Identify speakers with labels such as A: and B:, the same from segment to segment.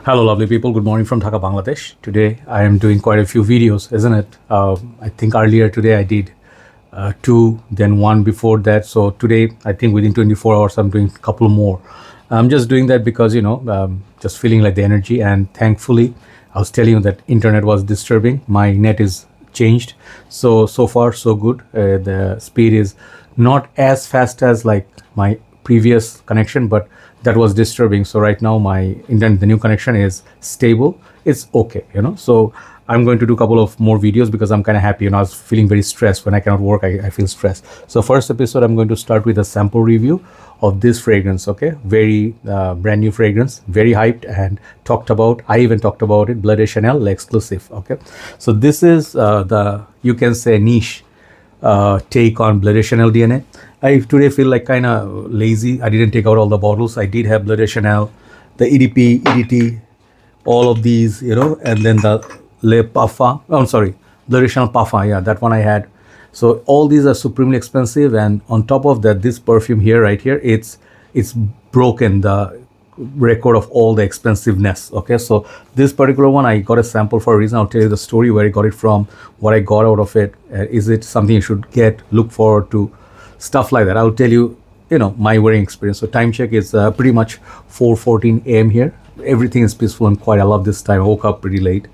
A: Hello, lovely people. Good morning from Dhaka, Bangladesh. Today, I am doing quite a few videos, isn't it? I think earlier today I did two, then one before that. So today, I think within 24 hours, I'm doing a couple more. I'm just doing that because, just feeling like the energy. And thankfully, I was telling you that internet was disturbing. My net is changed. So far, so good. The speed is not as fast as like my previous connection, but that was disturbing. So right now my internet, the new connection is stable. It's okay. So I'm going to do a couple of more videos because I'm kind of happy. I was feeling very stressed when I cannot work. I feel stressed. So first episode, I'm going to start with a sample review of this fragrance. Okay, very brand new fragrance, very hyped and talked about. I even talked about it. Bleu de Chanel exclusive. Okay, so this is the, you can say, niche take on Bleu de Chanel DNA. I today feel like kind of lazy. I didn't take out all the bottles. I did have Bleu de Chanel, the EDP, EDT, all of these, and then the Le Parfum. Oh, I'm sorry, Bleu de Chanel Parfum. Yeah, that one I had. So all these are supremely expensive, and on top of that, this perfume here, right here, it's broken the record of all the expensiveness. Okay, so this particular one I got a sample for a reason. I'll tell you the story, where I got it from, what I got out of it. Is it something you should get, look forward to, stuff like that. I'll tell you, my wearing experience. So time check is pretty much 4:14 a.m. here. Everything is peaceful and quiet. I love this time. I woke up pretty late.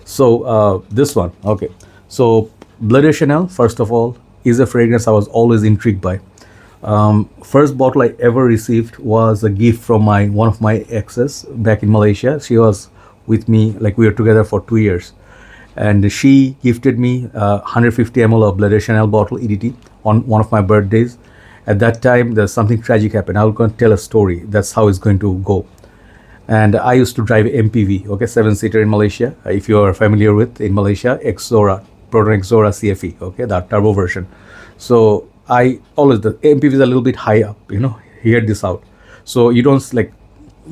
A: So this one, okay. So Bleu de Chanel, first of all, is a fragrance I was always intrigued by. First bottle I ever received was a gift from one of my exes back in Malaysia. She was with me, like we were together for 2 years, and she gifted me 150 ml of Bleu de Chanel bottle EDT on one of my birthdays. At that time, there's something tragic happened. I will going to tell a story. That's how it's going to go. And I used to drive MPV, okay, 7-seater in Malaysia. If you are familiar with, in Malaysia, Exora, Proton Exora CFE, okay, that turbo version. So I always, the MPV is a little bit high up, hear this out. So you don't like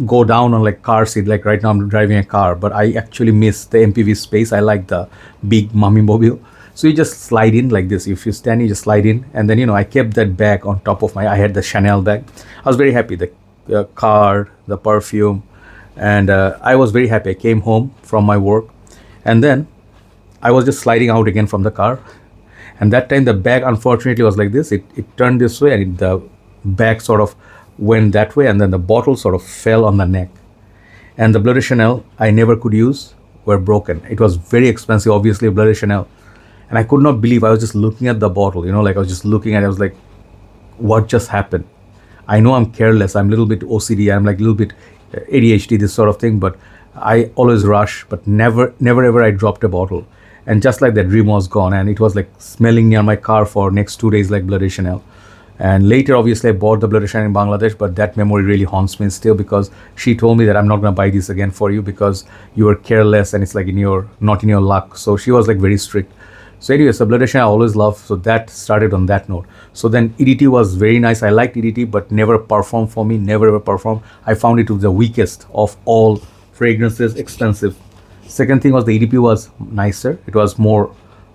A: go down on like car seat, like right now I'm driving a car, but I actually miss the MPV space. I like the big mummy mobile. So you just slide in like this. If you stand, you just slide in. And then, I kept that bag on top of I had the Chanel bag. I was very happy. The car, the perfume, and I was very happy. I came home from my work, and then I was just sliding out again from the car. And that time the bag unfortunately was like this. It turned this way, and the bag sort of went that way, and then the bottle sort of fell on the neck. And the Bleu de Chanel I never could use were broken. It was very expensive, obviously, Bleu de Chanel. And I could not believe. I was just looking at the bottle, like I was just looking at it. I was like, what just happened? I know I'm careless. I'm a little bit OCD. I'm like a little bit ADHD, this sort of thing. But I always rush, but never ever I dropped a bottle. And just like that, dream was gone. And it was like smelling near my car for next 2 days like Bleu de Chanel. And later, obviously, I bought the Bleu de Chanel in Bangladesh, but that memory really haunts me still, because she told me that I'm not going to buy this again for you because you were careless and it's like not in your luck. So she was like very strict. So anyway, so Bleu de Chanel I always loved. So that started on that note. So then EDT was very nice. I liked EDT, but never performed for me, never ever performed. I found it was the weakest of all fragrances, expensive. Second thing was the EDP was nicer. It was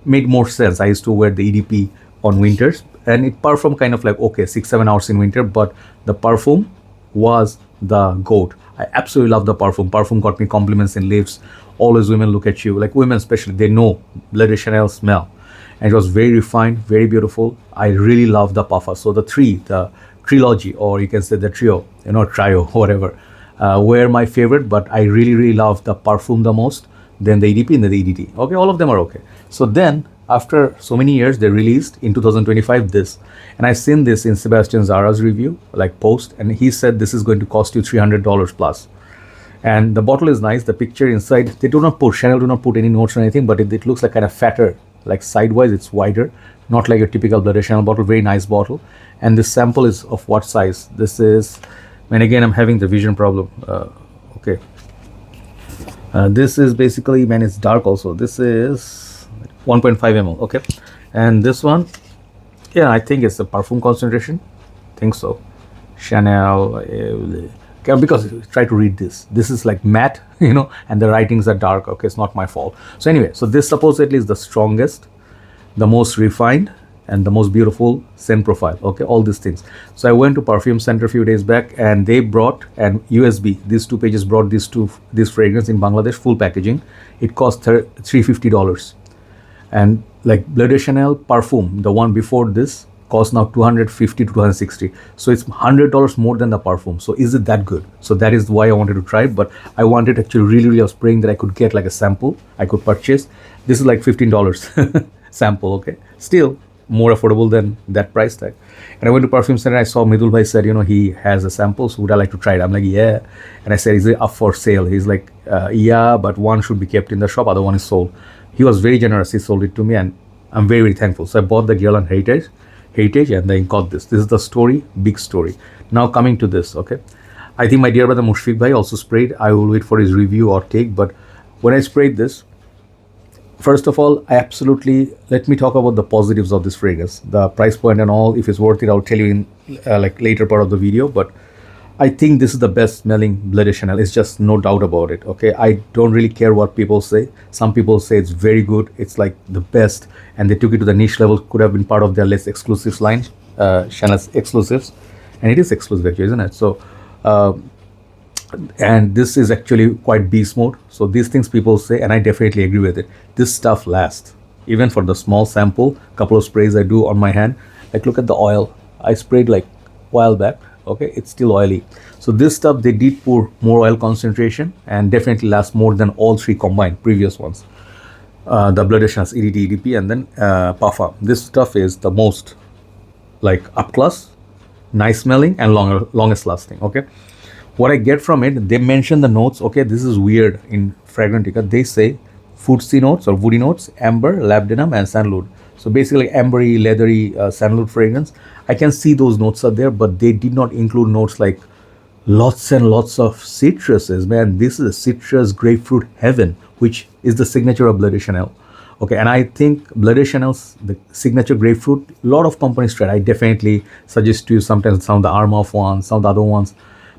A: made more sense. I used to wear the EDP on winters, and it performed kind of like, okay, 6-7 hours in winter, but the perfume was the goat. I absolutely love the perfume. Perfume got me compliments in lifts. Always women look at you, like women especially, they know Bleu de Chanel smell. And it was very refined, very beautiful. I really love the parfum. So the trilogy, or you can say the trio, trio, whatever, were my favorite, but I really love the perfume the most, then the EDP and then the EDT. Okay, all of them are okay. So then, after so many years, they released in 2025 this. And I've seen this in Sebastian Zara's review, like post, and he said this is going to cost you $300 plus. And the bottle is nice. The picture inside, Chanel do not put any notes or anything, but it looks like kind of fatter, like sidewise, it's wider, not like a typical Bleu de Chanel bottle. Very nice bottle. And this sample is of what size? This is, and again, I'm having the vision problem. Okay. This is basically, it's dark also. This is 1.5 ml. Okay. And this one, yeah, I think it's the perfume concentration. I think so. Chanel. Because try to read this. This is like matte, and the writings are dark. Okay, it's not my fault. So anyway, so this supposedly is the strongest, the most refined, and the most beautiful scent profile. Okay, all these things. So I went to Perfume Center a few days back, and they brought an USB. These two pages brought this fragrance in Bangladesh, full packaging. It cost $350, and like Bleu de Chanel Perfume, the one before this, costs now 250 to 260. So it's $100 more than the Perfume. So is it that good? So that is why I wanted to try it. But I wanted actually really a spraying that I could get like a sample I could purchase. This is like $15 sample. Okay, still more affordable than that price tag. And I went to Perfume Center. I saw Midul Bhai said, he has a sample, so would I like to try it? I'm like, yeah. And I said, is it up for sale? He's like, yeah, but one should be kept in the shop, other one is sold. He was very generous. He sold it to me, and I'm very thankful. So I bought the Guerlain Heritage, and then got this. This is the story, big story. Now coming to this, okay. I think my dear brother Mushfiq Bhai also sprayed. I will wait for his review or take. But when I sprayed this, first of all, let me talk about the positives of this fragrance, the price point and all. If it's worth it, I'll tell you in like later part of the video. But I think this is the best smelling Bleu de Chanel. It's just no doubt about it. Okay, I don't really care what people say. Some people say it's very good. It's like the best, and they took it to the niche level. Could have been part of their less exclusives line, Chanel's exclusives, and it is exclusive actually, isn't it? So, and this is actually quite beast mode. So these things people say, and I definitely agree with it. This stuff lasts, even for the small sample. Couple of sprays I do on my hand. Like look at the oil. I sprayed like while back. Okay, it's still oily. So this stuff they did pour more oil concentration, and definitely lasts more than all three combined previous ones. The Bleu de Chanel EDT, EDP, and then Parfum. This stuff is the most like up class, nice smelling, and longest lasting. Okay, what I get from it, they mention the notes. Okay, this is weird in Fragrantica. They say fruity notes or woody notes, amber, labdanum, and sandalwood. So basically ambery, leathery sandalwood fragrance. I can see those notes are there, but they did not include notes like lots and lots of citruses. Man, this is a citrus grapefruit heaven, which is the signature of Bleu de Chanel. Okay, and I think Bleu de Chanel's the signature grapefruit, a lot of companies tried. I definitely suggest to you sometimes some of the Armaf ones, some of the other ones,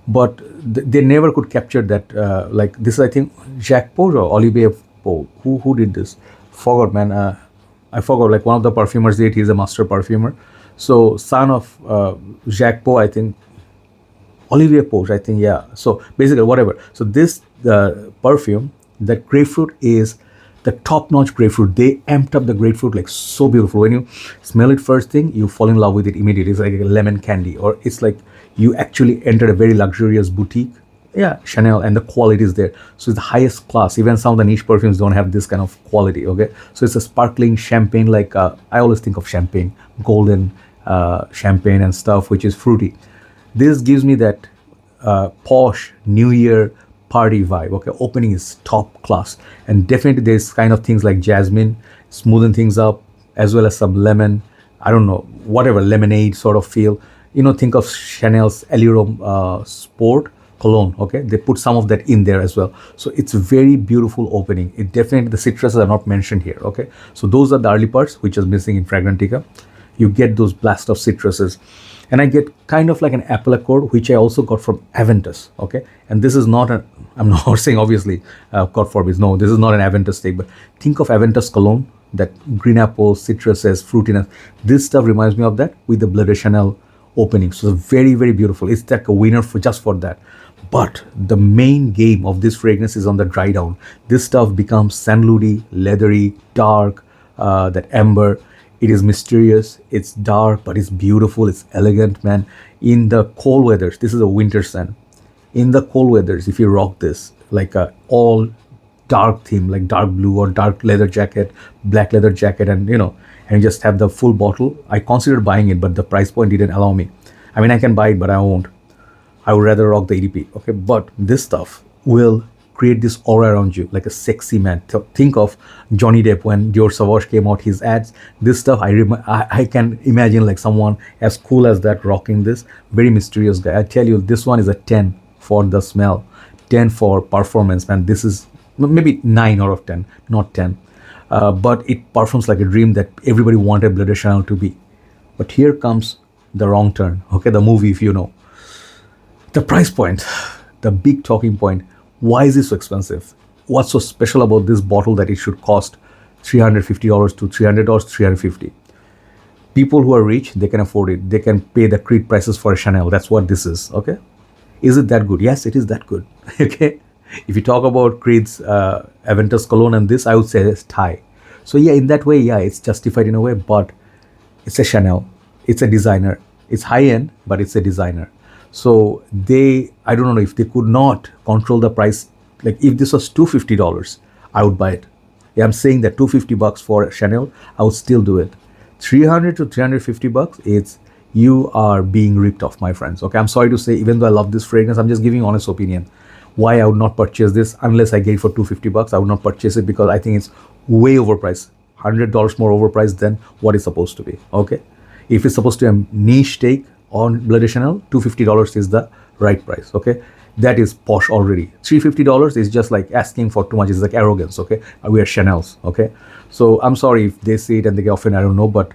A: but they never could capture that. Like this is, I think, Jacques Paul or Olivier Paul. Who did this? Forgot, man. I forgot. Like one of the perfumers did. He's a master perfumer. So son of Jacques Paul, I think. Olivier Paul, I think, yeah. So basically, whatever. So this perfume, the grapefruit is the top-notch grapefruit. They amped up the grapefruit like so beautiful. When you smell it first thing, you fall in love with it immediately. It's like a lemon candy, or it's like you actually entered a very luxurious boutique. Yeah, Chanel, and the quality is there. So it's the highest class. Even some of the niche perfumes don't have this kind of quality. Okay, so it's a sparkling champagne. Like I always think of champagne, golden champagne and stuff, which is fruity. This gives me that posh New Year party vibe. Okay, opening is top class, and definitely there's kind of things like jasmine, smoothing things up, as well as some lemon. I don't know, whatever lemonade sort of feel. Think of Chanel's Allure Sport cologne. Okay, they put some of that in there as well. So it's a very beautiful opening. It definitely, the citruses are not mentioned here. Okay, so those are the early parts which is missing in Fragrantica. You get those blast of citruses, and I get kind of like an apple accord, which I also got from Aventus. Okay, and this is not I'm not saying obviously God forbid, no, this is not an Aventus take, but think of Aventus cologne, that green apple, citruses, fruitiness. This stuff reminds me of that with the Bleu de Chanel opening. So it's very beautiful. It's like a winner for just for that. But the main game of this fragrance is on the dry down. This stuff becomes sandalwoody, leathery, dark, that amber. It is mysterious, it's dark, but it's beautiful, it's elegant, man. In the cold weathers, this is a winter scent. In the cold weathers, if you rock this, like a all dark theme, like dark blue or dark leather jacket, black leather jacket, and and you just have the full bottle. I considered buying it, but the price point didn't allow me. I mean, I can buy it, but I won't. I would rather rock the EDP, okay? But this stuff will create this aura around you, like a sexy man. Think of Johnny Depp when Dior Sauvage came out, his ads. This stuff, I can imagine like someone as cool as that rocking this. Very mysterious guy. I tell you, this one is a 10 for the smell, 10 for performance, man. This is maybe 9 out of 10, not 10. But it performs like a dream that everybody wanted Bleu de Chanel to be. But here comes the wrong turn, okay? The movie, if you know. The price point, the big talking point. Why is it so expensive? What's so special about this bottle that it should cost $350 to $300, $350? People who are rich, they can afford it. They can pay the Creed prices for a Chanel. That's what this is. Okay. Is it that good? Yes, it is that good. Okay. If you talk about Creed's Aventus cologne and this, I would say it's Thai. So yeah, in that way, yeah, it's justified in a way, but it's a Chanel. It's a designer. It's high end, but it's a designer. So I don't know if they could not control the price. Like if this was $250, I would buy it. Yeah, I'm saying that $250 for Chanel, I would still do it. 300 to 350 bucks, you are being ripped off, my friends. Okay, I'm sorry to say, even though I love this fragrance, I'm just giving honest opinion. Why I would not purchase this unless I get it for 250 bucks. I would not purchase it because I think it's way overpriced. $100 more overpriced than what it's supposed to be. Okay, if it's supposed to be a niche take on Bleu de Chanel, $250 is the right price. Okay, that is posh already. $350 is just like asking for too much. It's like arrogance. Okay, we are Chanel's. Okay, so I'm sorry if they see it and they get offended. I don't know, but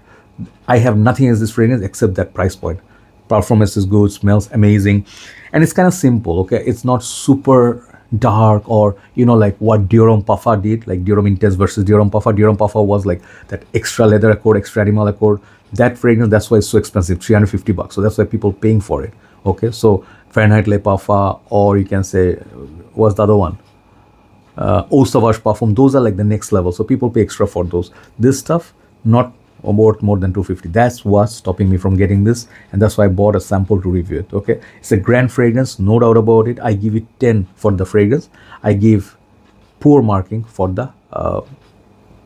A: I have nothing against this fragrance except that price point. Performance is good, smells amazing, and it's kind of simple. Okay, it's not super dark or like what Dior Homme Parfum did, like Dior Homme Intense versus Dior Homme Parfum. Dior Homme Parfum was like that extra leather accord, extra animal accord. That fragrance, that's why it's so expensive, $350. So that's why people paying for it. Okay, so Fahrenheit Le Parfum, or you can say, what's the other one? Eau Sauvage Parfum. Those are like the next level. So people pay extra for those. This stuff, not worth more than $250. That's what's stopping me from getting this, and that's why I bought a sample to review it. Okay, it's a grand fragrance, no doubt about it. I give it 10 for the fragrance. I give poor marking for the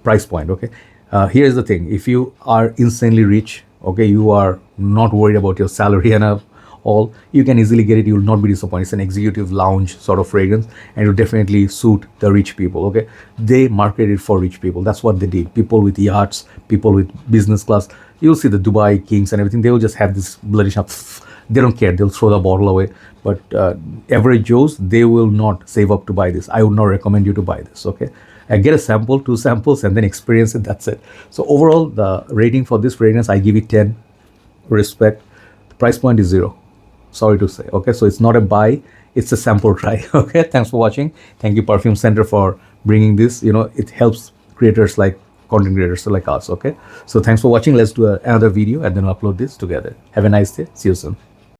A: price point. Okay, here's the thing: if you are insanely rich, okay, you are not worried about your salary and all, you can easily get it. You will not be disappointed. It's an executive lounge sort of fragrance, and it will definitely suit the rich people. Okay, they market it for rich people. That's what they did. People with yachts, people with business class. You'll see the Dubai kings and everything. They will just have this bloody shop. They don't care. They'll throw the bottle away. But average Joes, they will not save up to buy this. I would not recommend you to buy this. Okay, get a sample, 2 samples, and then experience it. That's it. So overall, the rating for this fragrance, I give it 10. Respect. The price point is 0. Sorry to say. Okay, so it's not a buy, it's a sample try. Okay, thanks for watching. Thank you Perfume Center for bringing this. It helps creators like content creators like us. Okay, so thanks for watching. Let's do another video and then upload this together. Have a nice day. See you soon.